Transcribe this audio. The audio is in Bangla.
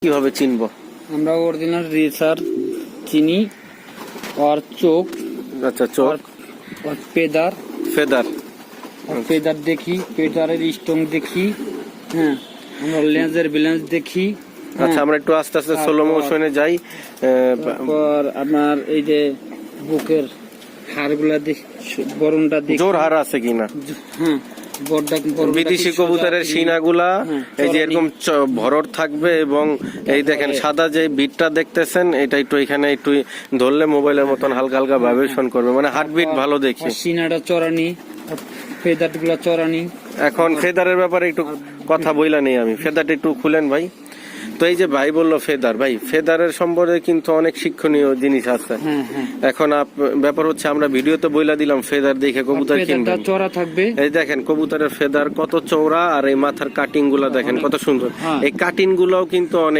কিভাবে চিনবো? আমরা অরিজিনাল রেসার চিনি, আর চোখ, আচ্ছা, চোখ, আর পেদার, ফেদার। পেদার দেখি, পেদারের স্টোন দেখি, হ্যাঁ, আমরা লেন্সের ব্যালেন্স দেখি। আচ্ছা, আমরা একটু আস্তে আস্তে স্লো মোশনে যাই। তারপর আপনার এই যে বুকের হাড়গুলা দেখি, বরণটা দেখি, জোর হার আছে কিনা। হ্যাঁ, বিদেশি কবুতরের সিনাগুলা এই যে এরকম ভরট থাকবে, এবং এই দেখেন সাদা যে বিটটা দেখতেছেন, এটা একটু এখানে একটু ধরলে মোবাইলের মতন হালকা হালকা ভাইব্রেশন করবে, মানে হার্টবিট ভালো দেখি। সিনাটা চড়ানি, ফেদার গুলা চড়ানি। এখন ফেদারের ব্যাপারে একটু কথা বইলা নেই আমি, ফেদারটা একটু খুলেন ভাই। তো এই যে ভাই বললো ফেদার, ভাই ফেদারের সম্পর্কে কিন্তু অনেক শিক্ষণীয় জিনিস আছে। এখন ব্যাপার হচ্ছে আমরা ভিডিওতে বইলা দিলাম ফেদার দেখে কবুতর কিনবেন। চওড়া থাকবে, এই দেখেন কবুতরের ফেদার কত চওড়া, আর এই মাথার কাটিং গুলা দেখেন কত সুন্দর। এই কাটিং গুলাও কিন্তু অনেক